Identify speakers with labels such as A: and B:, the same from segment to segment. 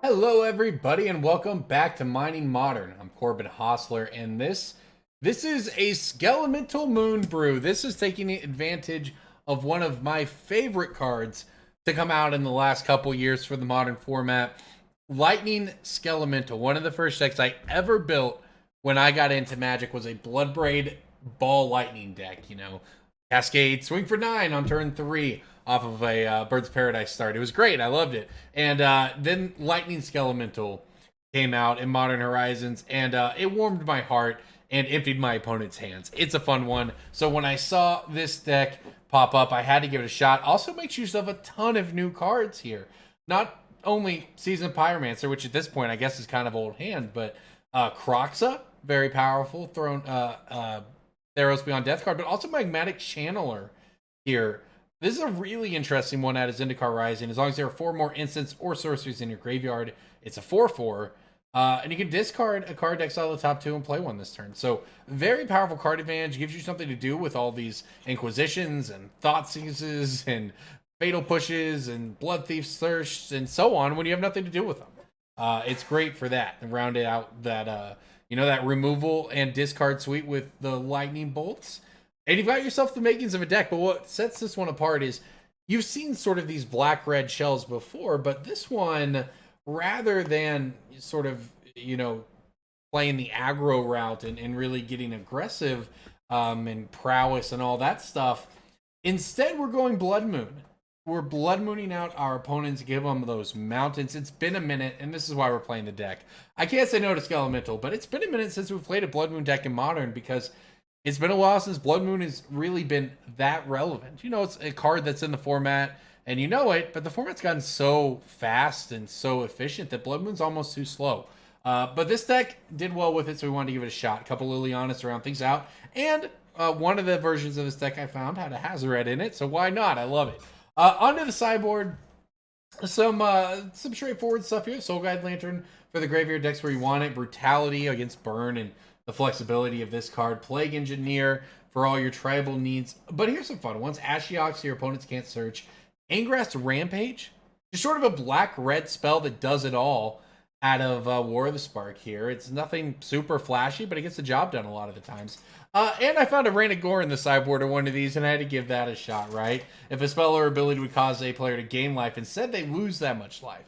A: Hello everybody and welcome back to Mining Modern. I'm Corbin Hosler and this is a Skelemental Moon Brew. This is taking advantage of one of my favorite cards to come out in the last couple years for the modern format. Lightning Skelemental. One of the first decks I ever built when I got into Magic was a Bloodbraid Ball Lightning deck, Cascade, swing for 9 on turn 3 off of a Birds of Paradise start. It was great. I loved it. And then Lightning Skelemental came out in Modern Horizons, and it warmed my heart and emptied my opponent's hands. It's a fun one. So when I saw this deck pop up, I had to give it a shot. Also makes use of a ton of new cards here. Not only Seasoned Pyromancer, which at this point I guess is kind of old hand, but Kroxa, very powerful, thrown Theros Beyond Death card, but also Magmatic Channeler here. This is a really interesting one at Zendikar Rising. As long as there are 4 more instants or sorceries in your graveyard, it's a 4/4. And you can discard a card exile the top 2 and play one this turn. So very powerful card advantage. Gives you something to do with all these Inquisitions and Thoughtseizes and Fatal Pushes and Blood Thief Thirsts and so on when you have nothing to do with them. It's great for that. And round it out that, that removal and discard suite with the Lightning Bolts. And you've got yourself the makings of a deck, but what sets this one apart is you've seen sort of these black-red shells before, but this one, rather than sort of, playing the aggro route and really getting aggressive and prowess and all that stuff, instead we're going Blood Moon. We're Blood Mooning out our opponents, give them those mountains. It's been a minute, and this is why we're playing the deck. I can't say no to Skelemental, but it's been a minute since we've played a Blood Moon deck in Modern because it's been a while since Blood Moon has really been that relevant. It's a card that's in the format, and you know it, but the format's gotten so fast and so efficient that Blood Moon's almost too slow. But this deck did well with it, so we wanted to give it a shot. A couple Lilianas to round things out, and one of the versions of this deck I found had a Hazoret in it, so why not? I love it. Onto the sideboard, some straightforward stuff here. Soul Guide Lantern for the graveyard decks where you want it. Brutality against Burn and the flexibility of this card. Plague Engineer for all your tribal needs. But here's some fun ones. Ashiok so your opponents can't search. Angrath's Rampage. Just sort of a black-red spell that does it all out of War of the Spark here. It's nothing super flashy, but it gets the job done a lot of the times. And I found a Rain of Gore in the sideboard of one of these, and I had to give that a shot, right? If a spell or ability would cause a player to gain life, instead they lose that much life.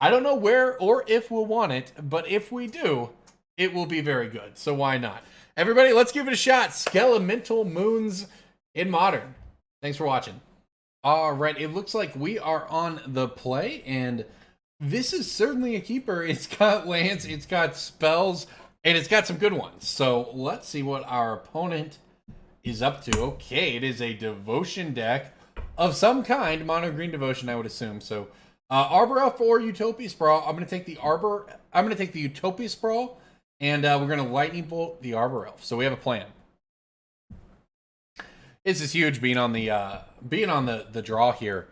A: I don't know where or if we'll want it, but if we do, it will be very good, so why not? Everybody, let's give it a shot. Skelemental Moons in Modern. Thanks for watching. All right, it looks like we are on the play, and this is certainly a keeper. It's got lands, it's got spells, and it's got some good ones. So let's see what our opponent is up to. Okay, it is a Devotion deck of some kind. Mono green Devotion, I would assume. So Arbor Elf or Utopia Sprawl. I'm going to take the Utopia Sprawl. And we're going to Lightning Bolt the Arbor Elf. So we have a plan. This is huge being on the draw here.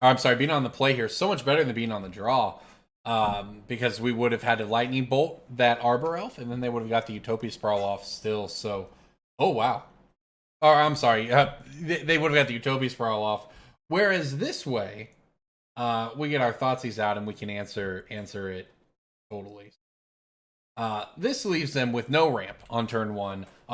A: I'm sorry, being on the play here. So much better than being on the draw. Because we would have had to Lightning Bolt that Arbor Elf, and then they would have got the Utopia Sprawl off still. So, oh wow. Or I'm sorry, they would have got the Utopia Sprawl off. Whereas this way, we get our Thoughtseize out and we can answer it totally. This leaves them with no ramp on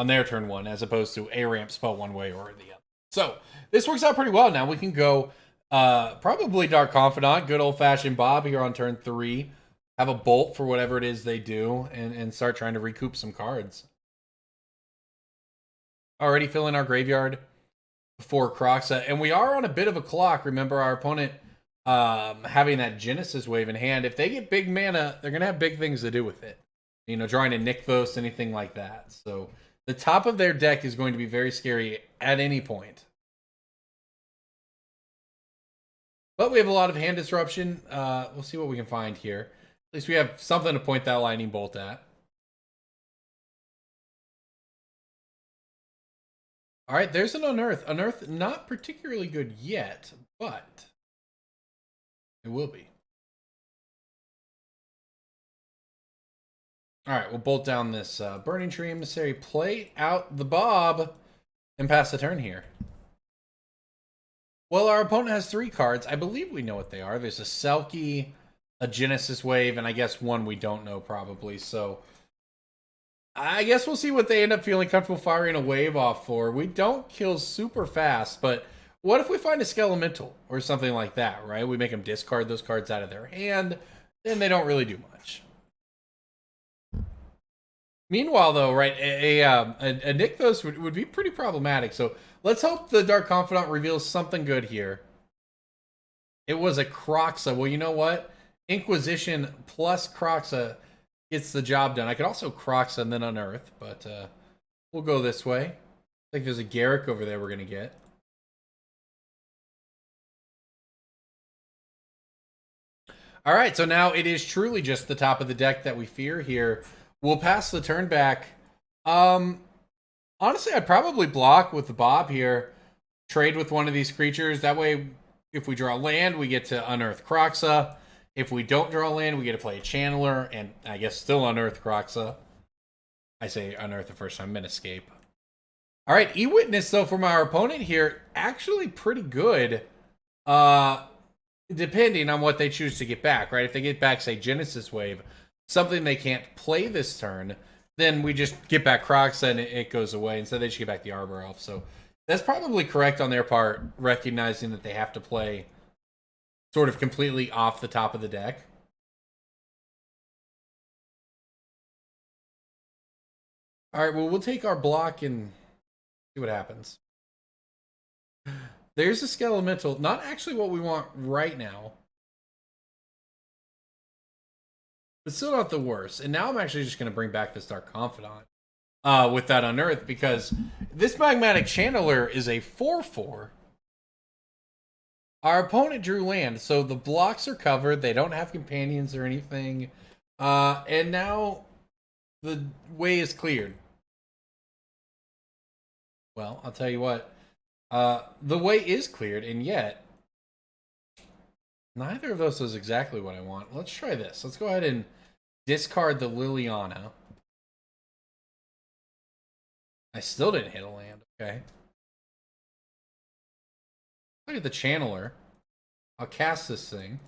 A: their turn 1, as opposed to a ramp spell one way or the other. So this works out pretty well. Now we can go probably Dark Confidant, good old-fashioned Bob here on turn 3. Have a bolt for whatever it is they do, and start trying to recoup some cards. Already filling our graveyard for Kroxa, and we are on a bit of a clock. Remember, our opponent having that Genesis Wave in hand. If they get big mana, they're going to have big things to do with it. Drawing a Nykthos, anything like that. So the top of their deck is going to be very scary at any point. But we have a lot of hand disruption. We'll see what we can find here. At least we have something to point that Lightning Bolt at. All right, there's an Unearth. Unearth, not particularly good yet, but it will be. All right, we'll bolt down this Burning Tree Emissary, play out the Bob, and pass the turn here. Well, our opponent has 3 cards. I believe we know what they are. There's a Selkie, a Genesis Wave, and I guess one we don't know probably. So I guess we'll see what they end up feeling comfortable firing a wave off for. We don't kill super fast, but what if we find a Skelemental or something like that, right? We make them discard those cards out of their hand, then they don't really do much. Meanwhile, though, right, a Nykthos would be pretty problematic. So let's hope the Dark Confidant reveals something good here. It was a Kroxa. Well, you know what? Inquisition plus Kroxa gets the job done. I could also Kroxa and then Unearth, but we'll go this way. I think there's a Garruk over there we're going to get. All right, so now it is truly just the top of the deck that we fear here. We'll pass the turn back. Honestly, I'd probably block with the Bob here. Trade with one of these creatures. That way, if we draw land, we get to Unearth Kroxa. If we don't draw land, we get to play a Channeler, and I guess still Unearth Kroxa. I say Unearth the first time, I'm in Escape. All right, E-Witness, though, from our opponent here, actually pretty good. Depending on what they choose to get back, right? If they get back, say, Genesis Wave, something they can't play this turn, then we just get back Kroxa and it goes away. Instead, they just get back the Arbor Elf. So that's probably correct on their part, recognizing that they have to play sort of completely off the top of the deck. All right, well, we'll take our block and see what happens. There's a Skelemental. Not actually what we want right now. But still not the worst. And now I'm actually just going to bring back this Dark Confidant with that Unearth, because this Magmatic Channeler is a 4/4. Our opponent drew land, so the blocks are covered. They don't have companions or anything. And now the way is cleared. Well, I'll tell you what. The way is cleared, and yet neither of those is exactly what I want. Let's try this. Let's go ahead and discard the Liliana. I still didn't hit a land. Okay. Look at the Channeler. I'll cast this thing.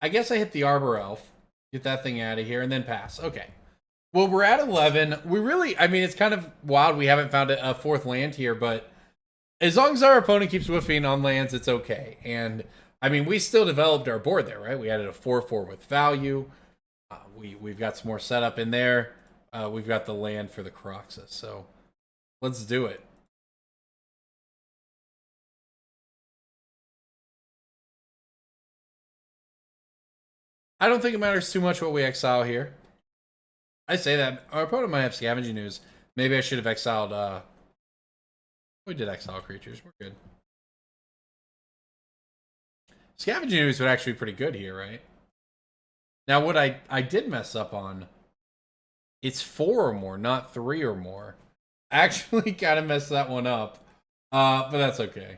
A: I guess I hit the Arbor Elf. Get that thing out of here and then pass. Okay. Well, we're at 11. We really, I mean, it's kind of wild we haven't found a fourth land here, but as long as our opponent keeps whiffing on lands, it's okay. And, I mean, we still developed our board there, right? We added a 4/4 with value. We've got some more setup in there. We've got the land for the Kroxa, so let's do it. I don't think it matters too much what we exile here. I say that. Our opponent might have Scavenging Ooze. Maybe I should have exiled, we did exile creatures. We're good. Scavenging Ooze would actually be pretty good here, right? Now, what I did mess up on, it's 4 or more, not 3 or more. Actually kind of messed that one up. But that's okay.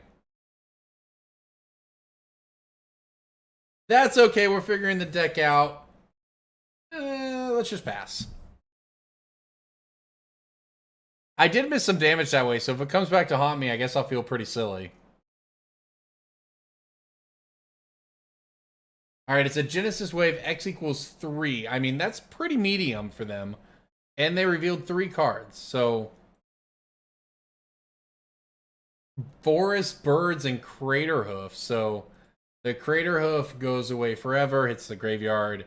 A: That's okay. We're figuring the deck out. Let's just pass. I did miss some damage that way, so if it comes back to haunt me, I guess I'll feel pretty silly. Alright, it's a Genesis Wave, X equals 3. I mean, that's pretty medium for them. And they revealed 3 cards, so... Forest, Birds, and Crater Hoof. So, the Crater Hoof goes away forever, hits the graveyard,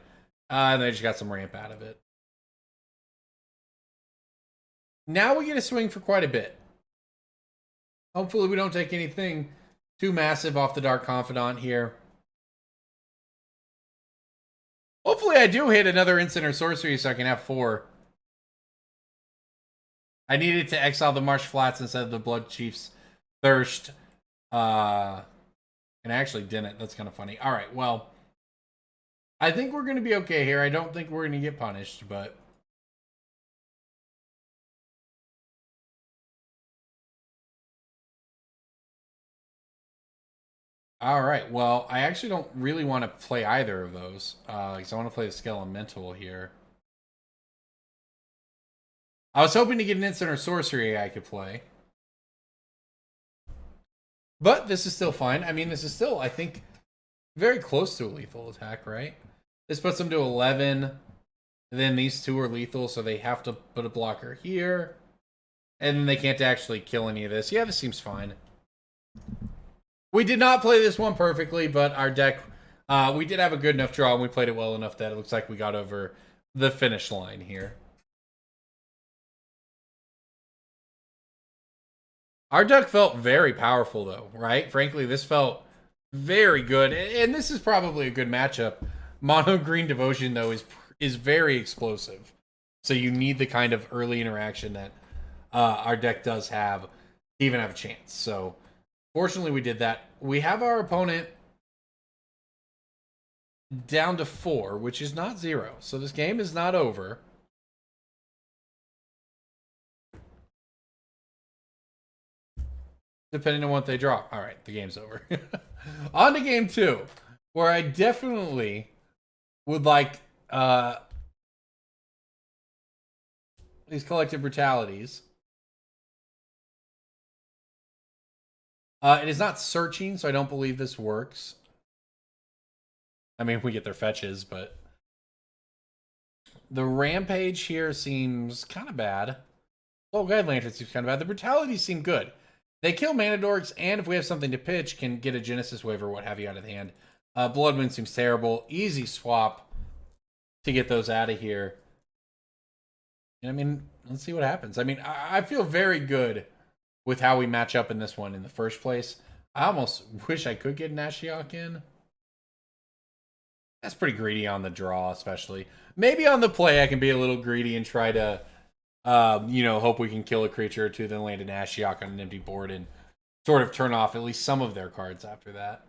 A: and they just got some ramp out of it. Now we get a swing for quite a bit. Hopefully we don't take anything too massive off the Dark Confidant here. Hopefully I do hit another instant or sorcery so I can have 4. I needed to exile the Marsh Flats instead of the Bloodchief's Thirst. And I actually didn't. That's kind of funny. Alright, well. I think we're going to be okay here. I don't think we're going to get punished, but... Alright, well, I actually don't really want to play either of those. Because I want to play the Skelemental here. I was hoping to get an instant or sorcery I could play. But this is still fine. I mean, this is still, I think, very close to a lethal attack, right? This puts them to 11. Then these two are lethal, so they have to put a blocker here. And then they can't actually kill any of this. Yeah, this seems fine. We did not play this one perfectly, but our deck, we did have a good enough draw, and we played it well enough that it looks like we got over the finish line here. Our deck felt very powerful, though, right? Frankly, this felt very good, and this is probably a good matchup. Mono Green Devotion, though, is very explosive. So you need the kind of early interaction that our deck does have to even have a chance. So fortunately, we did that. We have our opponent down to 4, which is not 0. So this game is not over. Depending on what they draw. All right, the game's over. On to game 2, where I definitely would like these Collective Brutalities. It is not searching, so I don't believe this works. I mean, we get their fetches, but the Rampage here seems kind of bad. Oh, God, Lantern seems kind of bad. The Brutalities seem good. They kill Mana Dorks, and if we have something to pitch, can get a Genesis Wave or what have you out of the hand. Blood Moon seems terrible. Easy swap to get those out of here. And I mean, let's see what happens. I mean, I feel very good with how we match up in this one in the first place. I almost wish I could get an Ashiok in. That's pretty greedy on the draw, especially. Maybe on the play, I can be a little greedy and try to, hope we can kill a creature or two, then land an Ashiok on an empty board and sort of turn off at least some of their cards after that.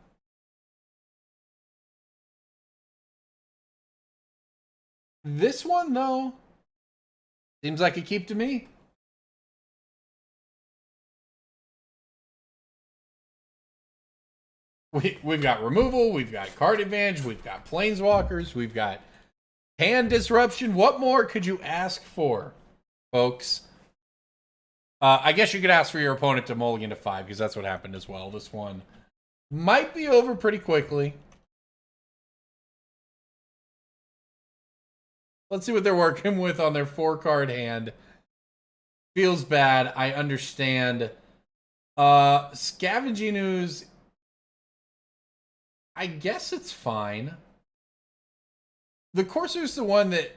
A: This one, though, seems like a keep to me. We've got removal, we've got card advantage, we've got planeswalkers, we've got hand disruption. What more could you ask for, folks? I guess you could ask for your opponent to mulligan to 5, because that's what happened as well. This one might be over pretty quickly. Let's see what they're working with on their 4-card hand. Feels bad. I understand. Scavenging Ooze, I guess it's fine. The Courser's the one that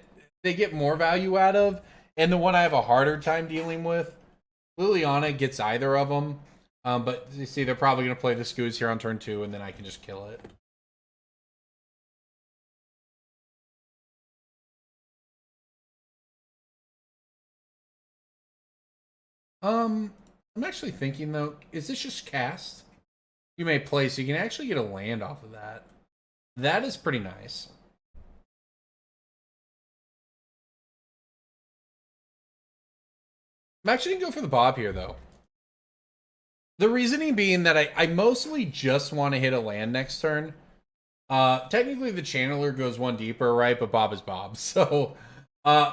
A: they get more value out of, and the one I have a harder time dealing with. Liliana gets either of them, but you see, they're probably going to play the Scooz here on turn 2, and then I can just kill it. I'm actually thinking, though, is this just cast? You may play, so you can actually get a land off of that. That is pretty nice. I'm actually going to go for the Bob here, though. The reasoning being that I mostly just want to hit a land next turn. Technically, the Channeler goes one deeper, right? But Bob is Bob. So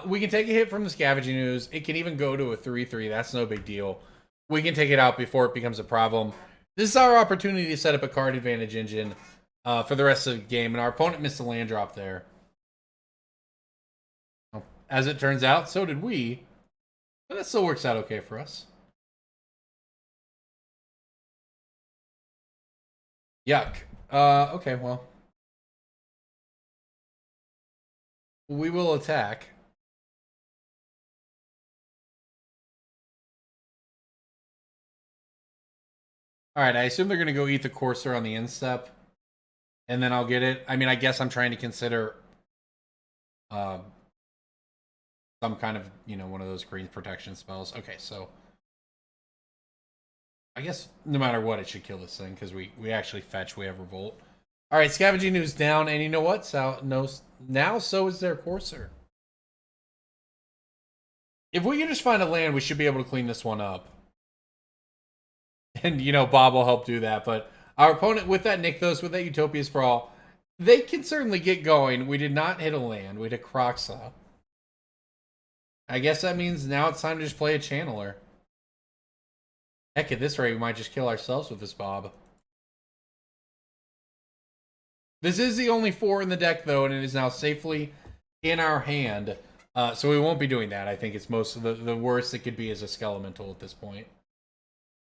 A: we can take a hit from the Scavenging Ooze. It can even go to a 3-3. That's no big deal. We can take it out before it becomes a problem. This is our opportunity to set up a card advantage engine for the rest of the game. And our opponent missed a land drop there. As it turns out, so did we. But that still works out okay for us. Yuck. Okay, well. We will attack. Alright, I assume they're going to go eat the Courser on the instep. And then I'll get it. I mean, I guess I'm trying to consider some kind of, one of those green protection spells. Okay, so I guess no matter what, it should kill this thing, because we actually fetch, we have Revolt. Alright, Scavenging Ooze down, and you know what? Now so is their Courser. If we can just find a land, we should be able to clean this one up. And, Bob will help do that. But our opponent, with that Nykthos, with that Utopia Sprawl, they can certainly get going. We did not hit a land. We hit a Kroxa. I guess that means now it's time to just play a Channeler. Heck, at this rate, we might just kill ourselves with this Bob. This is the only 4 in the deck, though, and it is now safely in our hand. So we won't be doing that. I think it's most of the worst it could be is a Skelemental at this point.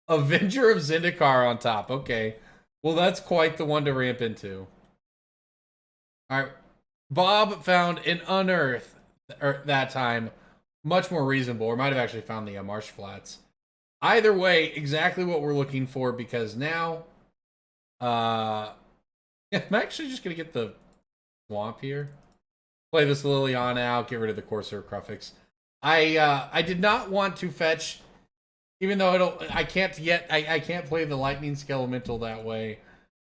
A: Avenger of Zendikar on top. Okay. Well, that's quite the one to ramp into. All right. Bob found an Unearth that time. Much more reasonable. Or might have actually found the Marsh Flats. Either way, exactly what we're looking for, because now I'm actually just going to get the Swamp here. Play this Liliana out, get rid of the Corsair Cruffix. I did not want to fetch, even though I can't play the Lightning Skelemental that way.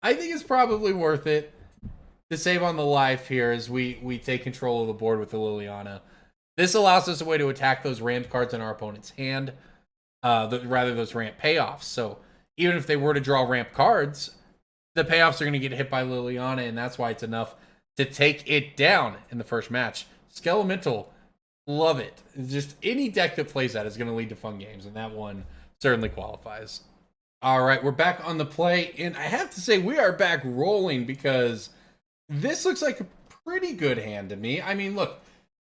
A: I think it's probably worth it to save on the life here as we take control of the board with the Liliana. This allows us a way to attack those ramp cards in our opponent's hand, rather those ramp payoffs. So even if they were to draw ramp cards, the payoffs are going to get hit by Liliana, and that's why it's enough to take it down in the first match. Skelemental, love it. Just any deck that plays that is going to lead to fun games, and that one certainly qualifies. All right, we're back on the play, and I have to say we are back rolling because this looks like a pretty good hand to me. I mean, look,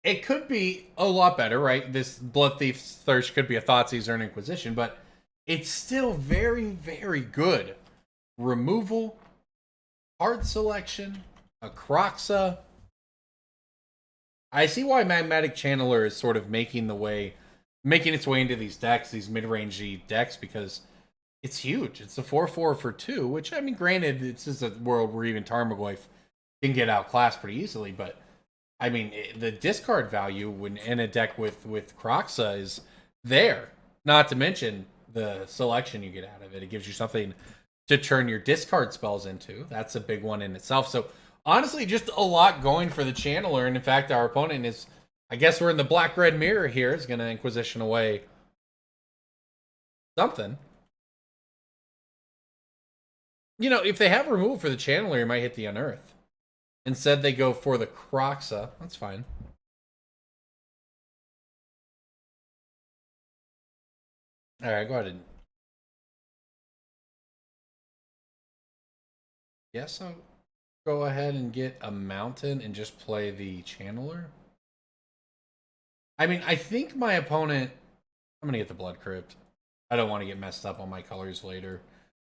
A: it could be a lot better, right? This Blood Thief's Thirst could be a Thoughtseize or an Inquisition, but it's still very, very good. Removal, card selection, a Kroxa. I see why Magmatic Channeler is sort of making its way into these decks, these mid-rangey decks, because it's huge. It's a 4/4 for 2, which, I mean, granted, it's just a world where even Tarmogoyf can get outclassed pretty easily, but I mean, the discard value in a deck with Kroxa is there. Not to mention the selection you get out of it. It gives you something to turn your discard spells into. That's a big one in itself. So honestly, just a lot going for the Channeler. And in fact, our opponent is, I guess we're in the black-red mirror here, is going to Inquisition away something. You know, if they have removal for the Channeler, you might hit the Unearth. Instead, they go for the Kroxa. That's fine. All right, go ahead and... Yes, I'll go ahead and get a Mountain and just play the Channeler. I mean, I think my opponent... I'm going to get the Blood Crypt. I don't want to get messed up on my colors later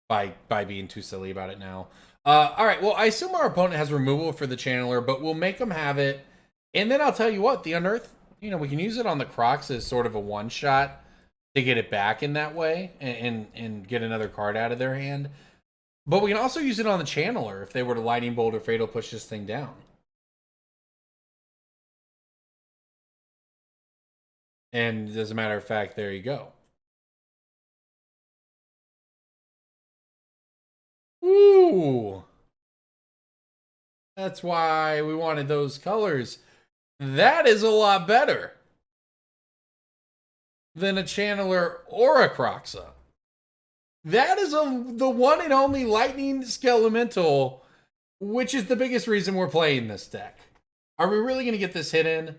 A: by being too silly about it now. All right, well, I assume our opponent has removal for the Channeler, but we'll make them have it. And then I'll tell you what, the Unearth, you know, we can use it on the Kroxa as sort of a one-shot to get it back in that way and get another card out of their hand. But we can also use it on the Channeler if they were to Lightning Bolt or Fatal push this thing down. And as a matter of fact, there you go. Ooh. That's why we wanted those colors. That is a lot better than a Channeler or a Kroxa. That is the one and only Lightning Skelemental, which is the biggest reason we're playing this deck. Are we really going to get this hit in?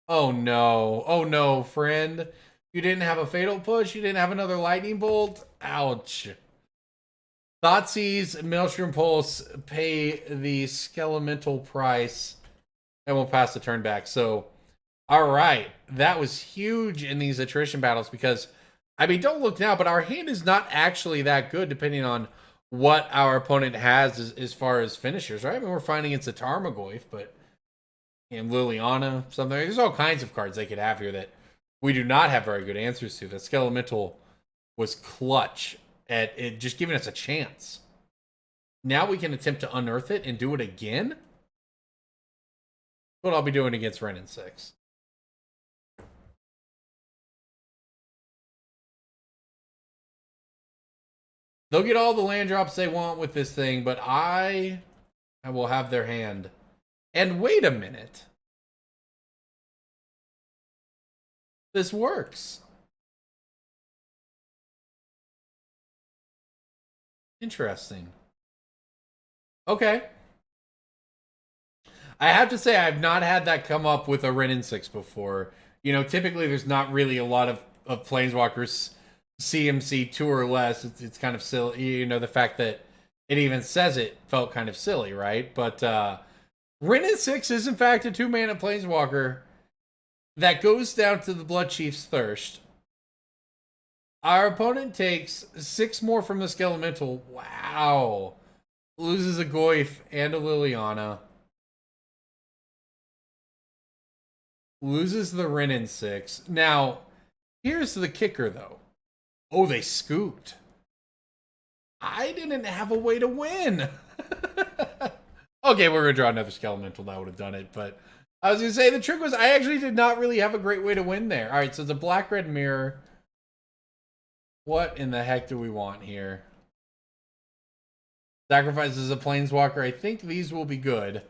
A: Oh no. Oh no, friend. You didn't have a Fatal push? You didn't have another Lightning Bolt? Ouch. Thoughtseize, Maelstrom Pulse, pay the Skelemental price, and we'll pass the turn back. So, all right. That was huge in these attrition battles because, I mean, don't look now, but our hand is not actually that good depending on what our opponent has as far as finishers, right? I mean, we're fighting against a Tarmogoyf, but and Liliana, something. There's all kinds of cards they could have here that we do not have very good answers to. The Skelemental was clutch at it just giving us a chance. Now we can attempt to unearth it and do it again. What I'll be doing against Ren and 6. They'll get all the land drops they want with this thing, but I will have their hand. And wait a minute. This works. Interesting. Okay. I have to say, I've not had that come up with a Ren and 6 before. You know, typically there's not really a lot of Planeswalkers CMC 2 or less. It's kind of silly. You know, the fact that it even says it felt kind of silly, right? But Rin 6 is in fact a 2-mana Planeswalker that goes down to the Bloodchief's Thirst. Our opponent takes 6 more from the Skelemental. Wow. Loses a Goyf and a Liliana. Loses the Rin 6. Now, here's the kicker, though. Oh, they scooped. I didn't have a way to win. Okay, we're going to draw another Skelemental. That would have done it. But I was going to say, the trick was I actually did not really have a great way to win there. All right, so it's a black-red mirror. What in the heck do we want here? Sacrifices a Planeswalker. I think these will be good.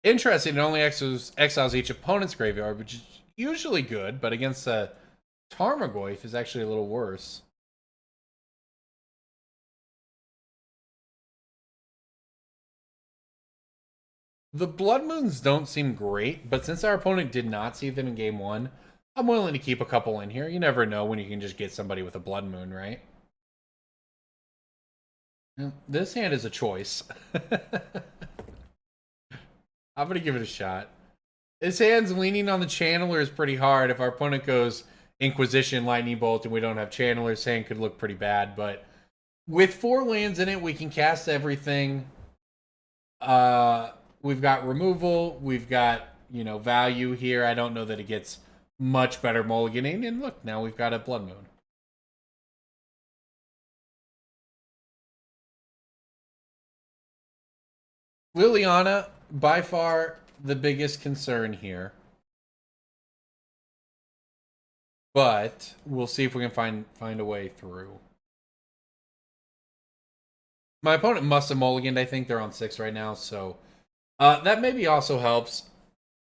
A: Interesting, it only exiles each opponent's graveyard, which is usually good, but against a Tarmogoyf is actually a little worse. The Blood Moons don't seem great, but since our opponent did not see them in game 1, I'm willing to keep a couple in here. You never know when you can just get somebody with a Blood Moon, right? This hand is a choice. I'm going to give it a shot. This hand's leaning on the Channeler is pretty hard. If our opponent goes Inquisition, Lightning Bolt, and we don't have Channeler, his hand could look pretty bad. But with 4 lands in it, we can cast everything. We've got removal. We've got, you know, value here. I don't know that it gets much better mulliganing. And look, now we've got a Blood Moon. Liliana, by far the biggest concern here. But we'll see if we can find a way through. My opponent must have mulliganed. I think they're on 6 right now, so that maybe also helps.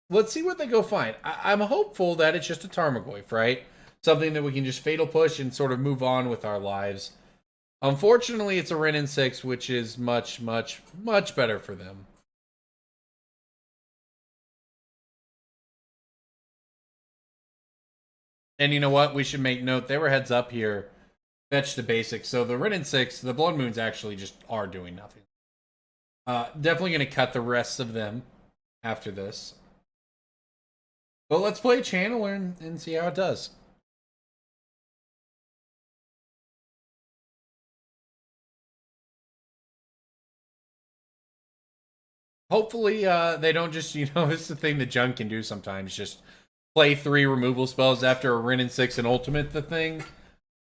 A: Let's see what they go find. I'm hopeful that it's just a Tarmogoyf, right? Something that we can just Fatal Push and sort of move on with our lives. Unfortunately, it's a Rin 6, which is much, much, much better for them. And you know what? We should make note. They were heads up here. Fetch the basics. So the Rin 6, the Blood Moons actually just are doing nothing. Definitely going to cut the rest of them after this. But let's play Channeler and see how it does. Hopefully, they don't just, you know, it's the thing that Junk can do sometimes. Just play 3 removal spells after a Rin 6 and ultimate the thing.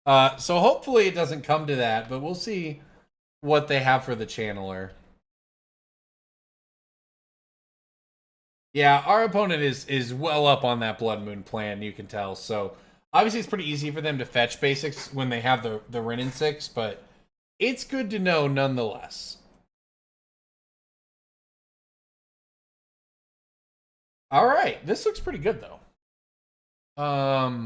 A: So hopefully it doesn't come to that, but we'll see what they have for the Channeler. Yeah, our opponent is well up on that Blood Moon plan, you can tell. So obviously it's pretty easy for them to fetch basics when they have the Rin 6, but it's good to know nonetheless. All right, this looks pretty good though. I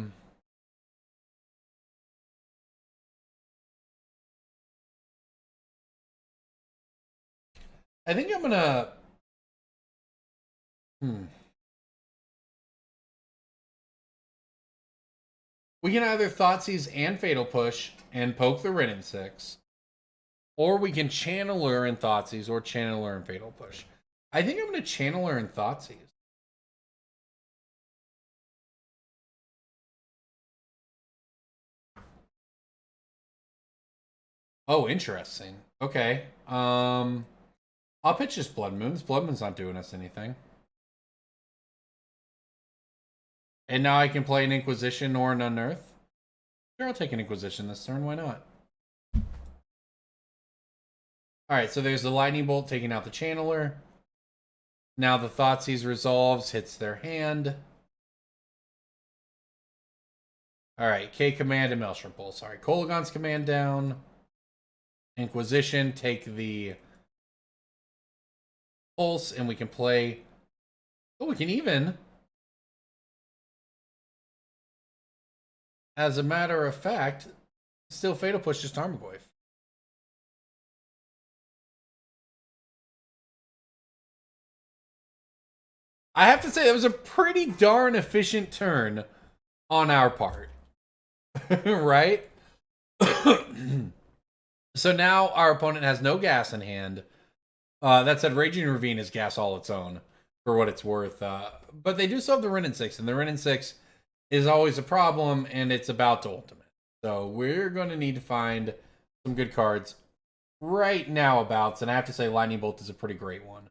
A: think I'm gonna. We can either Thoughtseize and Fatal Push and poke the Rin 6, or we can Channeler and Thoughtseize, or Channeler and Fatal Push. I think I'm gonna Channeler and Thoughtseize. Oh, interesting. Okay. I'll pitch this Blood Moons. Blood Moon's not doing us anything. And now I can play an Inquisition or an Unearth. Sure, I'll take an Inquisition this turn. Why not? Alright, so there's the Lightning Bolt taking out the Channeler. Now the Thoughtseize resolves, hits their hand. Alright, K command and Maelstrom Pulse. Alright, Kolaghan's command down. Inquisition, take the Pulse, and we can play. Oh, we can even. As a matter of fact, Still Fatal Push, just Tarmogoyf. I have to say, that was a pretty darn efficient turn on our part. Right? So now our opponent has no gas in hand. That said, Raging Ravine is gas all its own, for what it's worth. But they do still have the Wrenn and 6, and the Wrenn and 6 is always a problem, and it's about to ultimate. So we're going to need to find some good cards right now abouts, and I have to say Lightning Bolt is a pretty great one.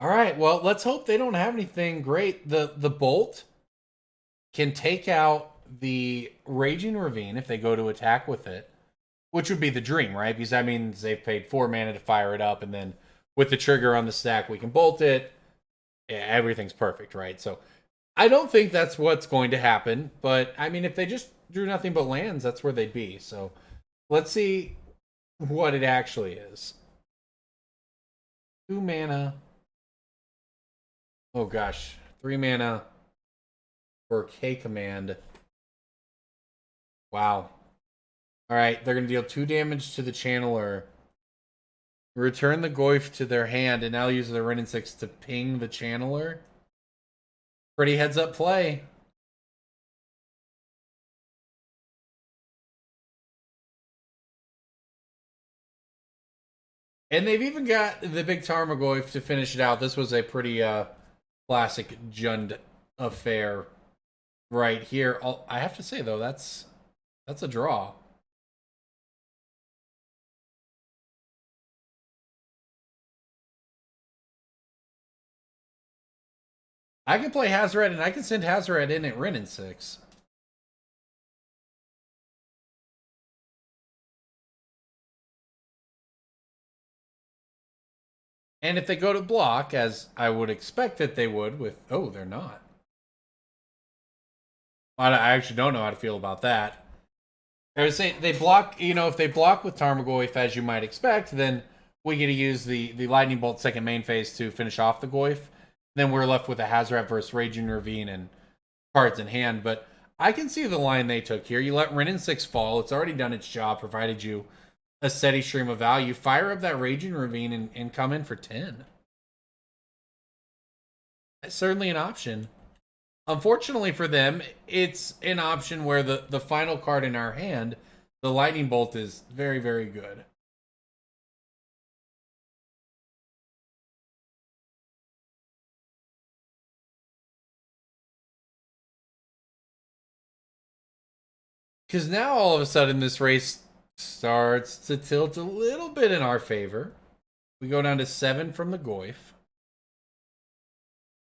A: All right, well, let's hope they don't have anything great. The Bolt can take out the Raging Ravine if they go to attack with it, which would be the dream, right? Because that means they've paid 4 mana to fire it up, and then with the trigger on the stack, we can bolt it. Yeah, everything's perfect, right? So I don't think that's what's going to happen, but I mean, if they just drew nothing but lands, that's where they'd be. So let's see what it actually is. 2 mana. Oh gosh, 3 mana for K command. Wow. All right, they're going to deal 2 damage to the Channeler. Return the Goyf to their hand, and now use the Wrenn and 6 to ping the Channeler. Pretty heads up play. And they've even got the big Tarmogoyf to finish it out. This was a pretty classic Jund affair right here. I have to say, though, that's a draw. I can play Hazoret, and I can send Hazoret in at Wrenn and 6. And if they go to block, as I would expect that they would with... Oh, they're not. I actually don't know how to feel about that. I would say they block, if they block with Tarmogoyf, as you might expect, then we get to use the Lightning Bolt second main phase to finish off the Goyf. Then we're left with a Hazoret versus Raging Ravine and cards in hand. But I can see the line they took here. You let Wrenn and 6 fall. It's already done its job, provided you a steady stream of value. Fire up that Raging Ravine and come in for 10. That's certainly an option. Unfortunately for them, it's an option where the final card in our hand, the Lightning Bolt, is very, very good. Because now all of a sudden this race starts to tilt a little bit in our favor. We go down to 7 from the Goyf.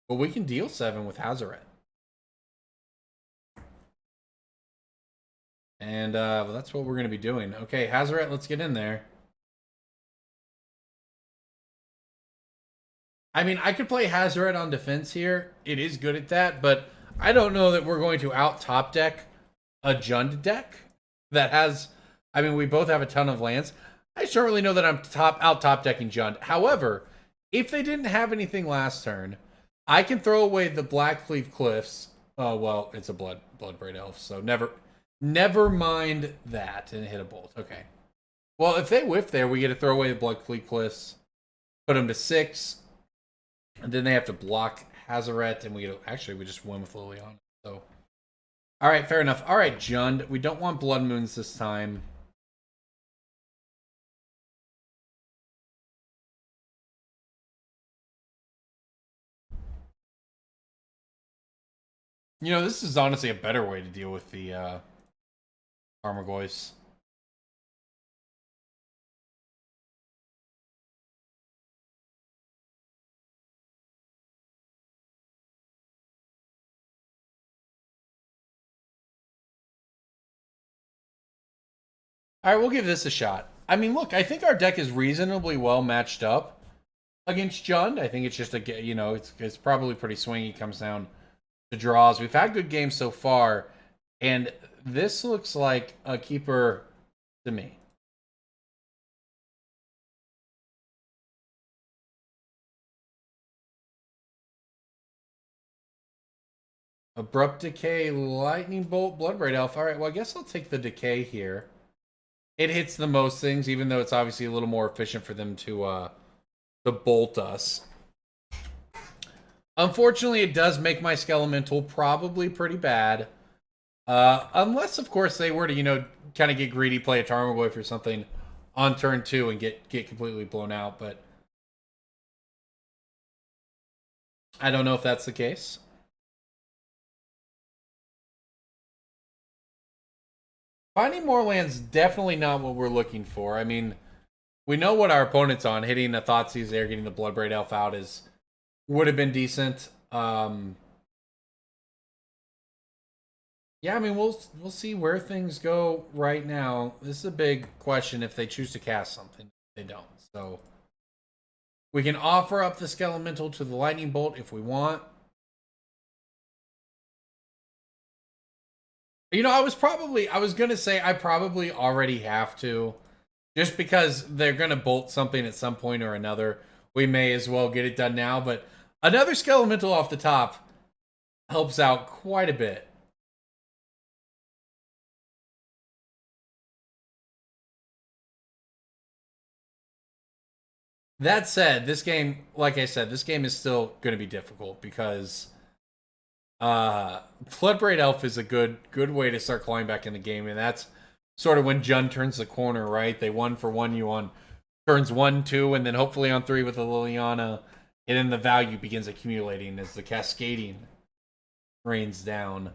A: But we can deal 7 with Hazoret. And well, that's what we're going to be doing. Okay, Hazoret, let's get in there. I mean, I could play Hazoret on defense here. It is good at that, but I don't know that we're going to out-top deck a Jund deck that has... I mean, we both have a ton of lands. I don't really know that I'm out-top decking Jund. However, if they didn't have anything last turn, I can throw away the Blackcleave Cliffs. Oh, well, it's a Bloodbraid Elf, so never mind that and hit a bolt. Okay. Well, if they whiff there, we get to throw away the Bloodcleave Cliffs, put them to 6, and then they have to block Hazoret, and we just win with Liliana. So, all right, fair enough. All right, Jund, we don't want Blood Moons this time. This is honestly a better way to deal with the Tarmogoyfs. All right, we'll give this a shot. I mean, look, I think our deck is reasonably well matched up against Jund. I think it's just it's probably pretty swingy. Comes down to draws. We've had good games so far, and this looks like a keeper to me. Abrupt Decay, Lightning Bolt, Bloodbraid Elf. Alright, well, I guess I'll take the Decay here. It hits the most things, even though it's obviously a little more efficient for them to bolt us. Unfortunately, it does make my Skelemental probably pretty bad. Unless, of course, they were to, you know, kind of get greedy, play a Tarmogoyf or something on turn 2 and get completely blown out, but I don't know if that's the case. Finding more land's definitely not what we're looking for. I mean, we know what our opponent's on. Hitting a Thoughtseize there, getting the Bloodbraid Elf out would have been decent. Yeah, I mean, we'll see where things go right now. This is a big question if they choose to cast something. They don't. So we can offer up the Skelemental to the Lightning Bolt if we want. You know, I was going to say I probably already have to. Just because they're going to bolt something at some point or another. We may as well get it done now. But another Skelemental off the top helps out quite a bit. That said, this game, like I said, this game is still going to be difficult because Bloodbraid Elf is a good way to start clawing back in the game, and that's sort of when Jund turns the corner, right? They 1-for-1 you on turns 1, 2, and then hopefully on 3 with the Liliana, and then the value begins accumulating as the cascading rains down.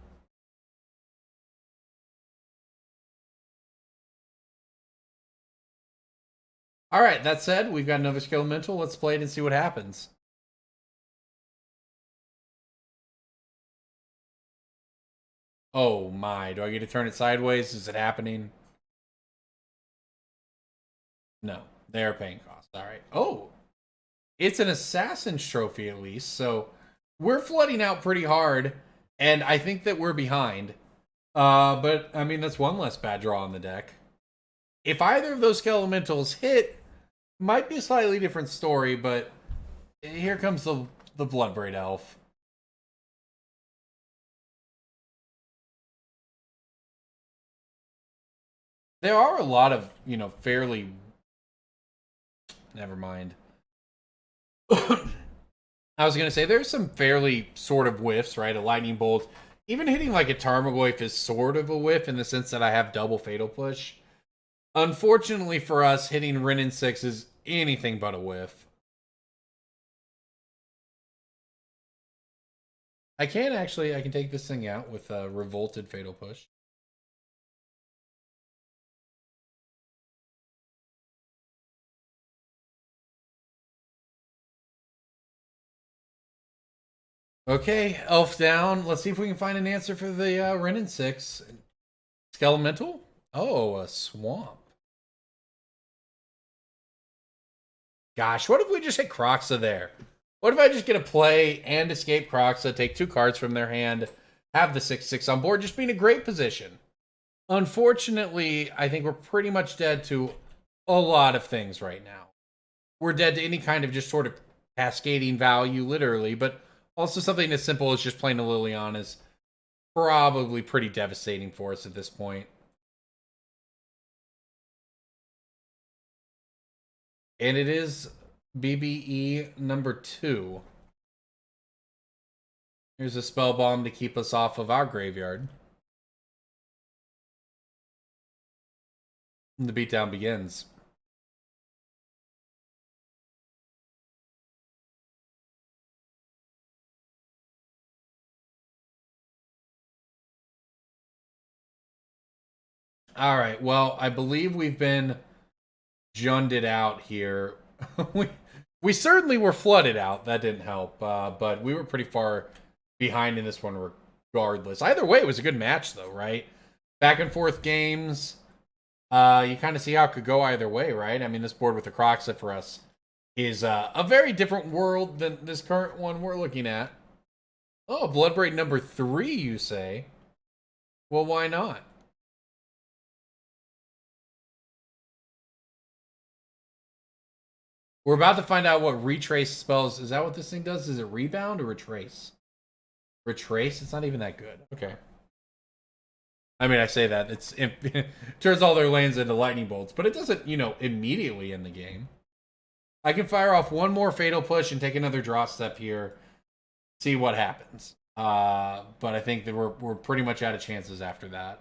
A: Alright, that said, we've got another Skelemental. Let's play it and see what happens. Oh my, do I get to turn it sideways? Is it happening? No, they are paying cost. Alright. Oh, it's an Assassin's Trophy at least, so we're flooding out pretty hard, and I think that we're behind. But, I mean, that's one less bad draw on the deck. If either of those Skelementals hit, might be a slightly different story, but here comes the Bloodbraid Elf. There are a lot of, you know, fairly... Never mind. I was going to say, there's some fairly sort of whiffs, right? A Lightning Bolt. Even hitting like a Tarmogoyf is sort of a whiff in the sense that I have double Fatal Push. Unfortunately for us, hitting Wrenn and 6 is anything but a whiff. I can take this thing out with a Revolted Fatal Push. Okay, Elf down. Let's see if we can find an answer for the Wrenn and 6. Skelemental? Oh, a Swamp. Gosh, what if we just hit Kroxa there? What if I just get a play and escape Kroxa, take 2 cards from their hand, have the 6/6 on board, just be in a great position? Unfortunately, I think we're pretty much dead to a lot of things right now. We're dead to any kind of just sort of cascading value, literally, but also something as simple as just playing a Liliana is probably pretty devastating for us at this point. And it is BBE number 2. Here's a spell bomb to keep us off of our graveyard. And the beatdown begins. All right. Well, I believe we've been Junded out here. we certainly were flooded out. That didn't help. But we were pretty far behind in this one regardless. Either way, it was a good match, though, right? Back and forth games. You kind of see how it could go either way, right? I mean, this board with the Kroxa for us is a very different world than this current one we're looking at. Oh, Bloodbraid number 3, you say? Well, why not? We're about to find out what retrace spells. Is that what this thing does? Is it rebound or retrace? Retrace, it's not even that good. Okay. I mean, I say that. It turns all their lands into lightning bolts, but it doesn't, immediately end the game. I can fire off one more Fatal Push and take another draw step here. See what happens. But I think that we're pretty much out of chances after that.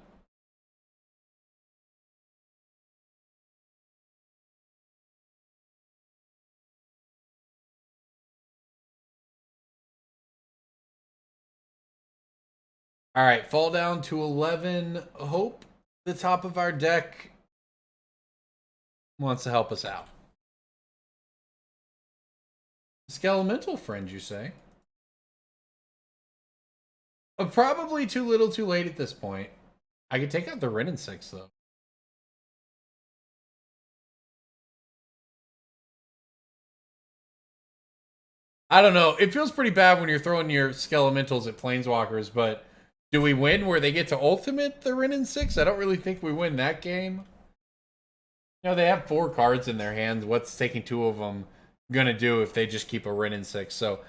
A: All right, fall down to 11. Hope the top of our deck wants to help us out. Skelemental friend, you say? Probably too little too late at this point. I could take out the Wrenn and 6, though. I don't know. It feels pretty bad when you're throwing your Skelementals at Planeswalkers, but do we win where they get to ultimate the Wrenn and 6? I don't really think we win that game. They have 4 cards in their hands. What's taking 2 of them going to do if they just keep a Wrenn and 6? So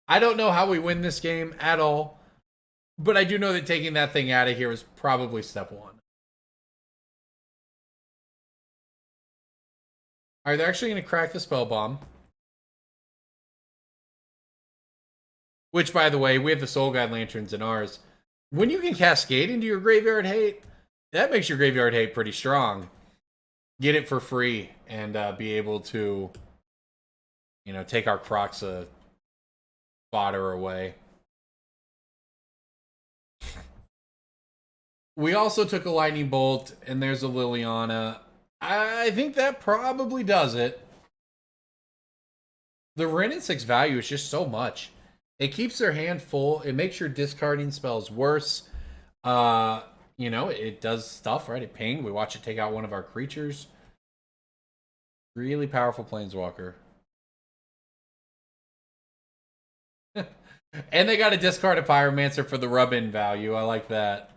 A: I don't know how we win this game at all. But I do know that taking that thing out of here is probably step 1. Alright, they're actually going to crack the Spell Bomb. Which, by the way, we have the Soul Guide Lanterns in ours. When you can Cascade into your Graveyard Hate, that makes your Graveyard Hate pretty strong. Get it for free and be able to, take our Kroxa fodder away. We also took a Lightning Bolt, and there's a Liliana. I think that probably does it. The Wrenn and 6 value is just so much. It keeps their hand full. It makes your discarding spells worse. It does stuff, right? It ping. We watch it take out one of our creatures. Really powerful Planeswalker. And they got to discard a Pyromancer for the rub-in value. I like that.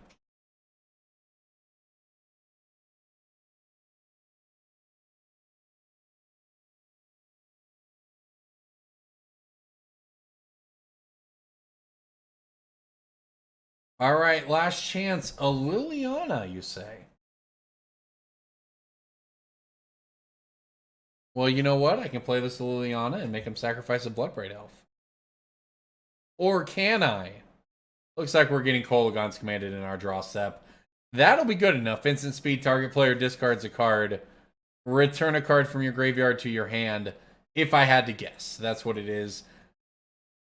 A: All right, last chance. A Liliana, you say? Well, you know what? I can play this Liliana and make him sacrifice a Bloodbraid Elf. Or can I? Looks like we're getting Kolaghan's commanded in our draw step. That'll be good enough. Instant speed, target player discards a card. Return a card from your graveyard to your hand. If I had to guess, that's what it is.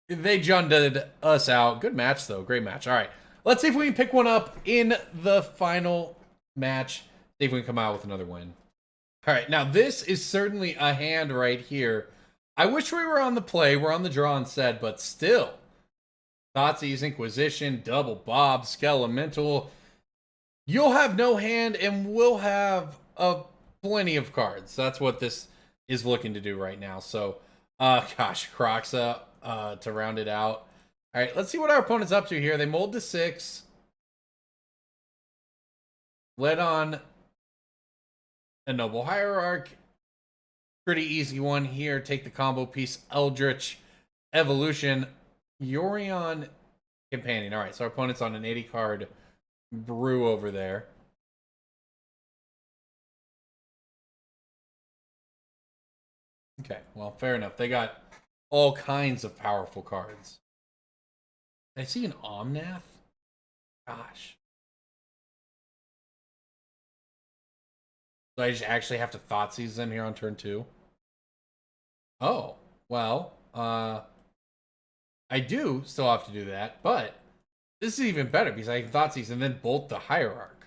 A: They junded us out. Good match, though. Great match. All right. Let's see if we can pick one up in the final match. See if we can come out with another win. All right. Now, this is certainly a hand right here. I wish we were on the play. We're on the draw instead, but still. Thoughtseize, Inquisition, Double Bob, Skelemental. You'll have no hand, and we'll have plenty of cards. That's what this is looking to do right now. So, Kroxa to round it out. All right, let's see what our opponent's up to here. They mold to 6. Led on a Noble Hierarch. Pretty easy one here. Take the combo piece. Eldritch Evolution. Yorion Companion. All right, so our opponent's on an 80-card brew over there. Okay, well, fair enough. They got all kinds of powerful cards. Did I see an Omnath? Gosh. So I just actually have to Thoughtseize them here on turn 2? Oh, well, I do still have to do that, but this is even better because I can Thoughtseize and then bolt the Hierarch.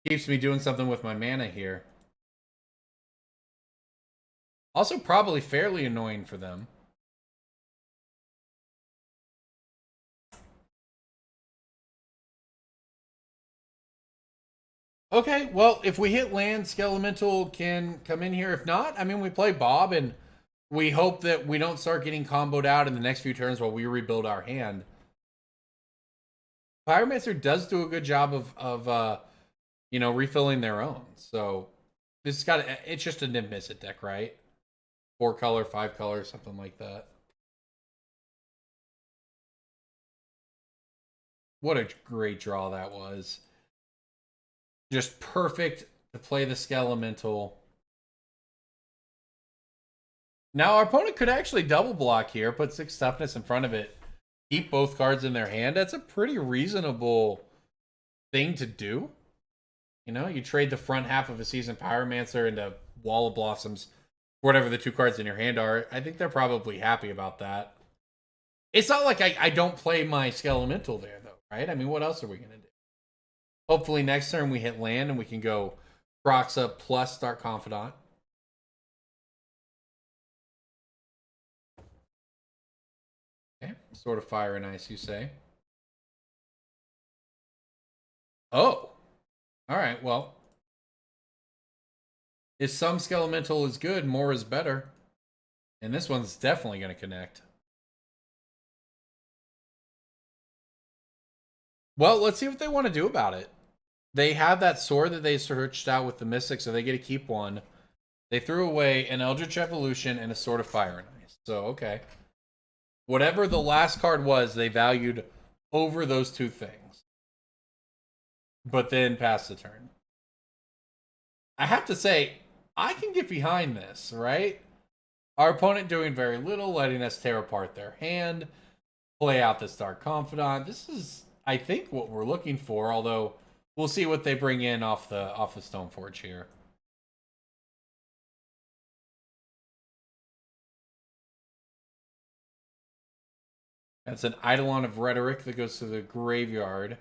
A: Keeps me doing something with my mana here. Also probably fairly annoying for them. Okay, well, if we hit land, Skelemental can come in here. If not, I mean, we play Bob, and we hope that we don't start getting comboed out in the next few turns while we rebuild our hand. Pyromancer does do a good job of refilling their own. So this has it's just a Niv-Mizzet deck, right? 4 color, 5 color, something like that. What a great draw that was. Just perfect to play the Skelemental. Now, our opponent could actually double block here, put 6 toughness in front of it, keep both cards in their hand. That's a pretty reasonable thing to do. You know, you trade the front half of a Seasoned Pyromancer into Wall of Blossoms, whatever the 2 cards in your hand are. I think they're probably happy about that. It's not like I don't play my Skelemental there, though, right? I mean, what else are we going to do? Hopefully next turn we hit land and we can go Kroxa plus Dark Confidant. Okay, Sword of Fire and Ice, you say? Oh! Alright, well. If some Skelemental is good, more is better. And this one's definitely going to connect. Well, let's see what they want to do about it. They have that sword that they searched out with the Mystic, so they get to keep one. They threw away an Eldritch Evolution and a Sword of Fire and Ice. So, okay. Whatever the last card was, they valued over those 2 things. But then passed the turn. I have to say, I can get behind this, right? Our opponent doing very little, letting us tear apart their hand, play out this Dark Confidant. This is, I think, what we're looking for, although we'll see what they bring in off the Stoneforge here. That's an Eidolon of Rhetoric that goes to the graveyard.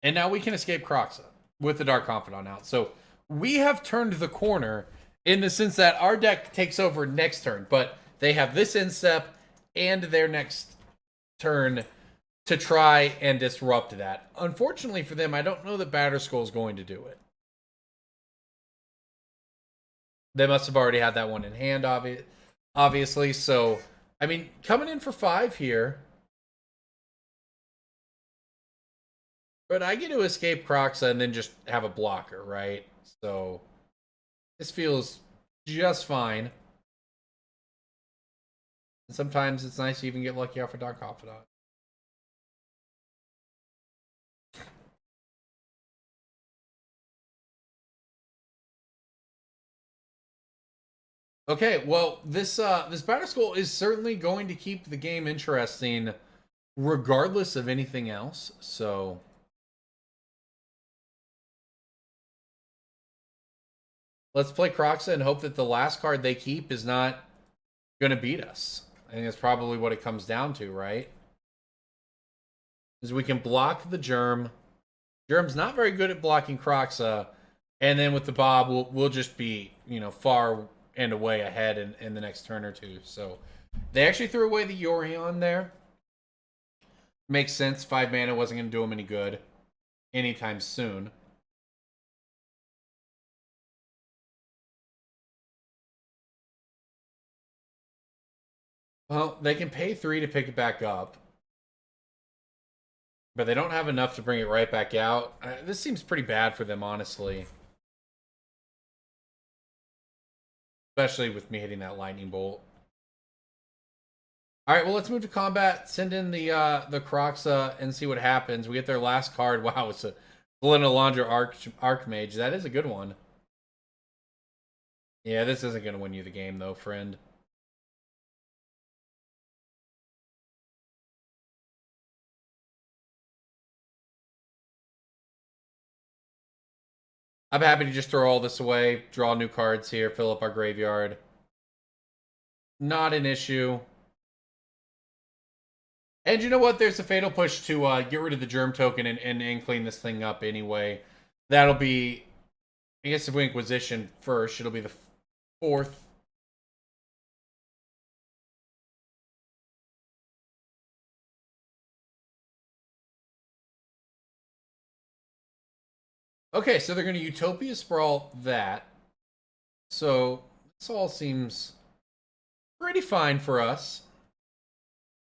A: And now we can escape Kroxa with the Dark Confidant out. So we have turned the corner in the sense that our deck takes over next turn. But they have this instep and their next turn to try and disrupt that. Unfortunately for them, I don't know that Batterskull is going to do it. They must have already had that one in hand, obviously. So, I mean, coming in for 5 here. But I get to escape Kroxa and then just have a blocker, right? So, this feels just fine. And sometimes it's nice to even get lucky off a Dark Confidant. Okay, well, this Batterskull is certainly going to keep the game interesting regardless of anything else. So let's play Kroxa and hope that the last card they keep is not going to beat us. I think that's probably what it comes down to, right? Is we can block the Germ. Germ's not very good at blocking Kroxa. And then with the Bob, we'll just be, you know, far and away ahead in the next turn or two. So they actually threw away the Yorion there. Makes sense. 5 mana wasn't going to do them any good anytime soon. Well, they can pay 3 to pick it back up. But they don't have enough to bring it right back out. This seems pretty bad for them, honestly. Especially with me hitting that lightning bolt. Alright, well, let's move to combat. Send in the Kroxa and see what happens. We get their last card. Wow, it's a Glenalandra Archmage. That is a good one. Yeah, this isn't going to win you the game, though, friend. I'm happy to just throw all this away, draw new cards here, fill up our graveyard. Not an issue. And you know what? There's a Fatal Push to get rid of the Germ token and clean this thing up anyway. That'll be, I guess if we Inquisition first, it'll be the 4th. Okay, so they're going to Utopia Sprawl that. So this all seems pretty fine for us.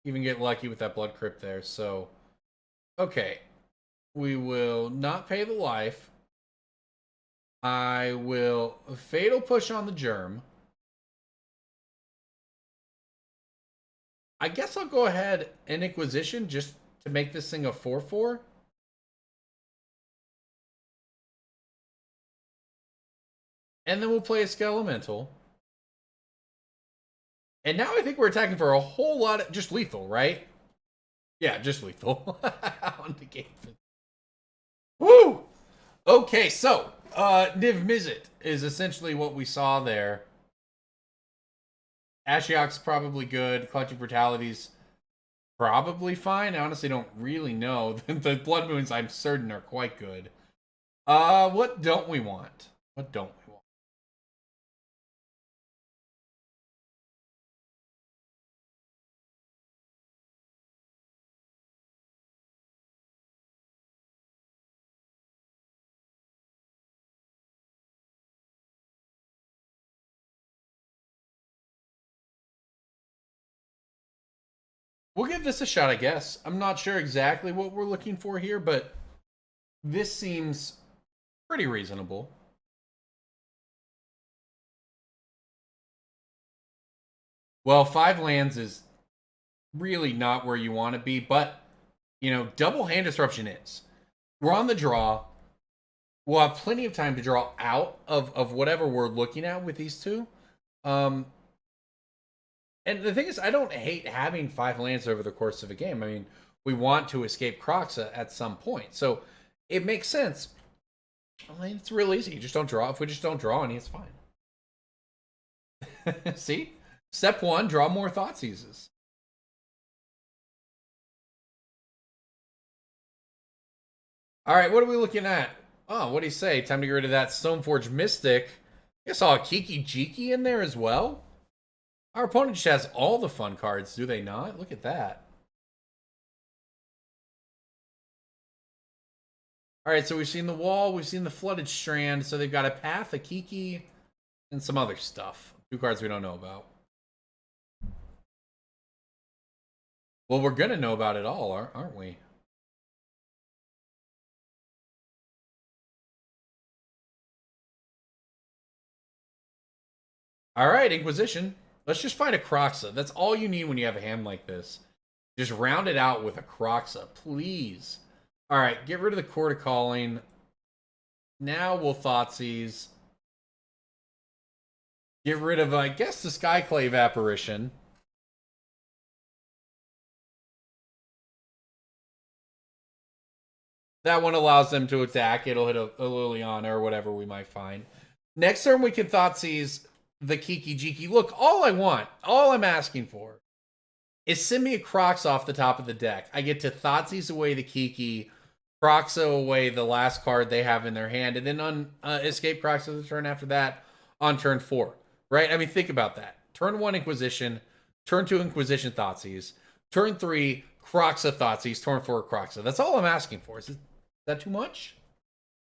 A: Even get lucky with that Blood Crypt there. So, okay. We will not pay the life. I will Fatal Push on the Germ. I guess I'll go ahead and Inquisition just to make this thing a 4/4. And then we'll play a Skelemental. And now I think we're attacking for a whole lot of... Just lethal, right? Yeah, just lethal. On the game. Woo! Okay, so... Niv Mizzet is essentially what we saw there. Ashiok's probably good. Collective Brutality's probably fine. I honestly don't really know. The Blood Moons, I'm certain, are quite good. What don't we want? What don't we want? We'll give this a shot, I guess. I'm not sure exactly what we're looking for here, but this seems pretty reasonable. Well, 5 lands is really not where you want to be, but, you know, double hand disruption is. We're on the draw. We'll have plenty of time to draw out of whatever we're looking at with these two. And the thing is, I don't hate having 5 lands over the course of a game. I mean, we want to escape Kroxa at some point. So it makes sense. I mean, it's real easy. You just don't draw. If we just don't draw any, it's fine. See? Step 1, draw more Thoughtseizes. All right, what are we looking at? Oh, what do you say? Time to get rid of that Stoneforge Mystic. I saw a Kiki Jiki in there as well. Our opponent just has all the fun cards, do they not? Look at that. All right, so we've seen the wall, we've seen the Flooded Strand, so they've got a Path, a Kiki, and some other stuff. 2 cards we don't know about. Well, we're going to know about it all, aren't we? All right, Inquisition. Let's just find a Kroxa. That's all you need when you have a hand like this. Just round it out with a Kroxa, please. All right, get rid of the Court of Calling. Now we'll Thoughtseize. Get rid of, I guess, the Skyclave Apparition. That one allows them to attack. It'll hit a Liliana or whatever we might find. Next turn, we can Thoughtseize the Kiki Jiki. Look, all I'm asking for is send me a Kroxa off the top of the deck. I get to Thoughtseize away the Kiki, Kroxa away the last card they have in their hand, and then escape Kroxa the turn after that on turn 4. Right? I mean, think about that. Turn 1, Inquisition. Turn 2, Inquisition Thoughtseize. Turn 3, Kroxa Thoughtseize. Turn 4, Kroxa. That's all I'm asking for. Is that too much?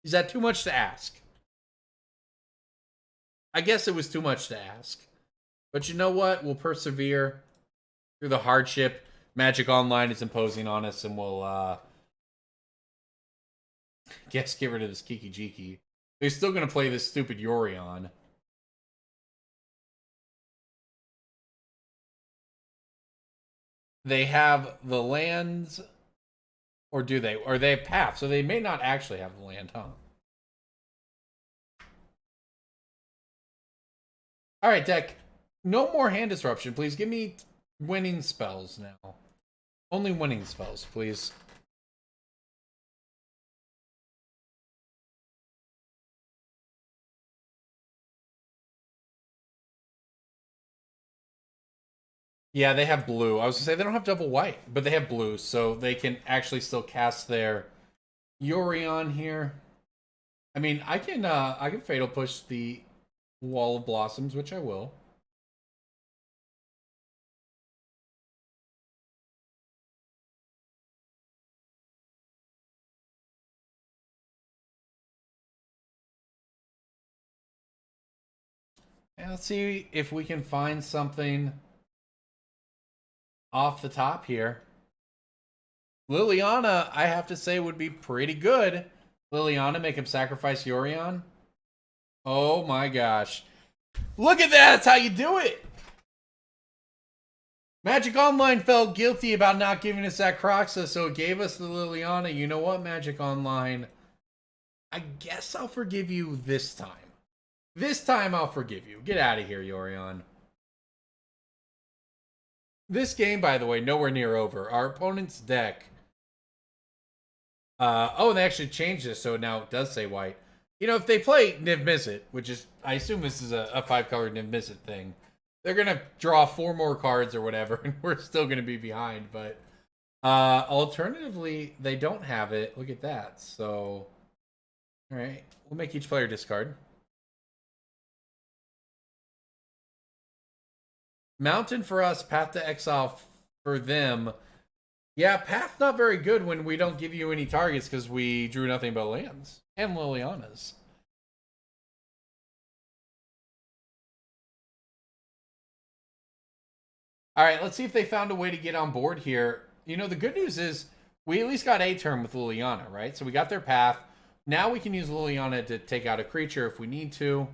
A: Is that too much to ask? I guess it was too much to ask. But you know what? We'll persevere through the hardship. Magic Online is imposing on us, and we'll, guess get rid of this Kiki Jiki. They're still going to play this stupid Yorion. They have the lands, or do they? Or they have Path, so they may not actually have the land, huh? All right, deck. No more hand disruption, please. Give me winning spells now. Only winning spells, please. Yeah, they have blue. I was gonna say they don't have double white, but they have blue, so they can actually still cast their Yorion here. I mean, I can Fatal Push the Wall of Blossoms, which I will. And let's see if we can find something off the top here. Liliana, I have to say, would be pretty good. Liliana, make him sacrifice Yorion. Oh my gosh. Look at that! That's how you do it! Magic Online felt guilty about not giving us that Kroxa, so it gave us the Liliana. You know what, Magic Online? I guess I'll forgive you this time. This time I'll forgive you. Get out of here, Yorion. This game, by the way, nowhere near over. Our opponent's deck. Oh, they actually changed this, so now it does say white. You know, if they play Niv Mizzet, which is, I assume this is a 5-color Niv Mizzet thing, they're going to draw 4 more cards or whatever, and we're still going to be behind. But alternatively, they don't have it. Look at that. So, all right, we'll make each player discard. Mountain for us, Path to Exile for them. Yeah, Path not very good when we don't give you any targets because we drew nothing but lands. And Lilianas. Alright, let's see if they found a way to get on board here. You know, the good news is we at least got a turn with Liliana, right? So we got their path. Now we can use Liliana to take out a creature if we need to.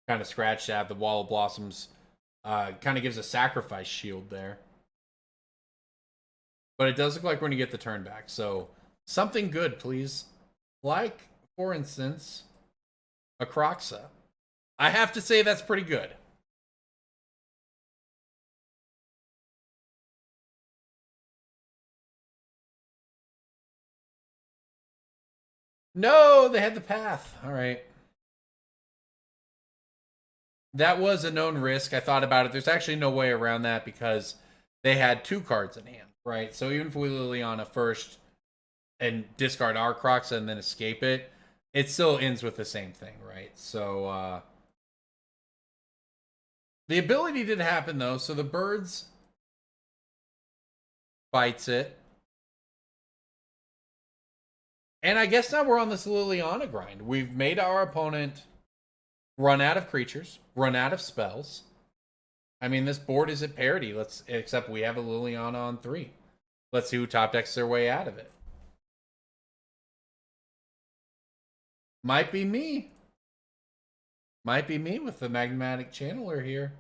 A: Kind of scratch that. The Wall of Blossoms kind of gives a sacrifice shield there. But it does look like we're going to get the turn back. So something good, please. Like, for instance, a Kroxa. I have to say that's pretty good. No, they had the path. All right. That was a known risk. I thought about it. There's actually no way around that because they had 2 cards in hand, right? So even if we Liliana first and discard our Kroxa and then escape it, it still ends with the same thing, right? So the ability did happen though. So the birds bites it. And I guess now we're on this Liliana grind. We've made our opponent run out of creatures, run out of spells. I mean, this board is at parity. Except we have a Liliana on 3. Let's see who top decks their way out of it. Might be me. Might be me with the Magmatic Channeler here.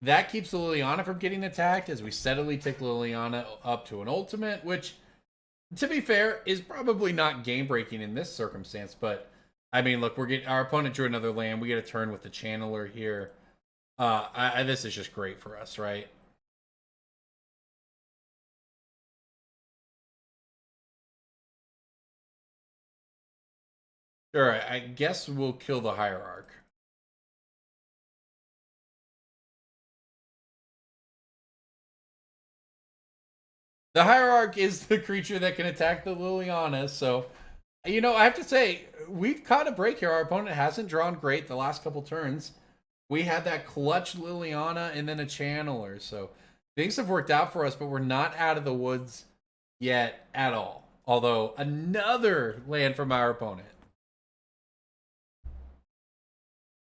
A: That keeps Liliana from getting attacked as we steadily take Liliana up to an ultimate, which, to be fair, is probably not game-breaking in this circumstance, but I mean, look, our opponent drew another land. We get a turn with the Channeler here. This is just great for us, right? Sure, I guess we'll kill the Hierarch. The Hierarch is the creature that can attack the Liliana, so, you know, I have to say, we've caught a break here. Our opponent hasn't drawn great the last couple turns. We had that clutch Liliana and then a Channeler, so things have worked out for us, but we're not out of the woods yet at all. Although, another land from our opponent.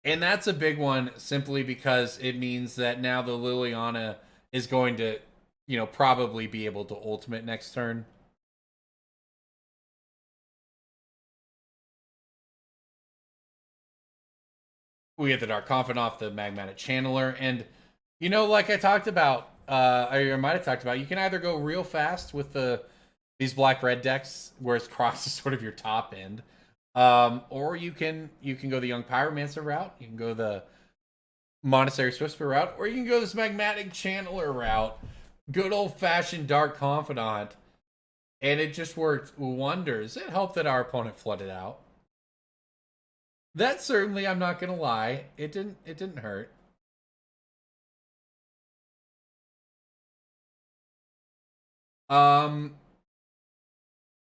A: And that's a big one simply because it means that now the Liliana is going to, you know, probably be able to ultimate next turn. We get the Dark Confidant off the Magmatic Channeler. And, you know, like I talked about, I might have talked about, you can either go real fast with these black-red decks, whereas Kroxa is sort of your top end. Or you can go the Young Pyromancer route. You can go the Monastery Whisper route. Or you can go this Magmatic Channeler route. Good old-fashioned Dark Confidant. And it just worked wonders. It helped that our opponent flooded out. That certainly, I'm not gonna lie, it didn't hurt.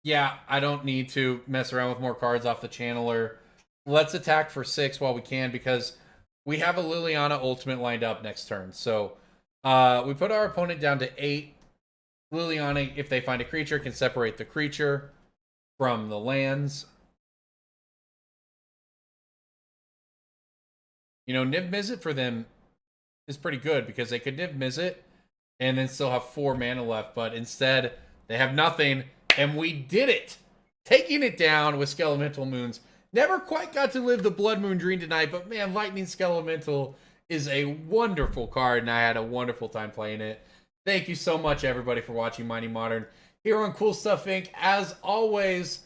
A: Yeah, I don't need to mess around with more cards off the Channeler. Let's attack for 6 while we can because we have a Liliana ultimate lined up next turn. So we put our opponent down to 8. Liliana, if they find a creature, can separate the creature from the lands. You know, Niv Mizzet for them is pretty good because they could Niv Mizzet and then still have 4 mana left, but instead they have nothing, and we did it! Taking it down with Skelemental Moons. Never quite got to live the Blood Moon Dream tonight, but man, Lightning Skelemental is a wonderful card, and I had a wonderful time playing it. Thank you so much, everybody, for watching Mighty Modern here on Cool Stuff Inc. As always,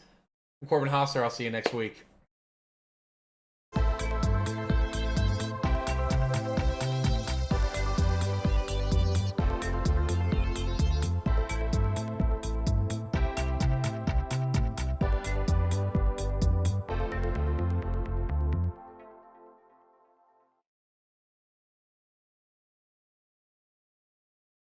A: I'm Corbin Hosler. I'll see you next week.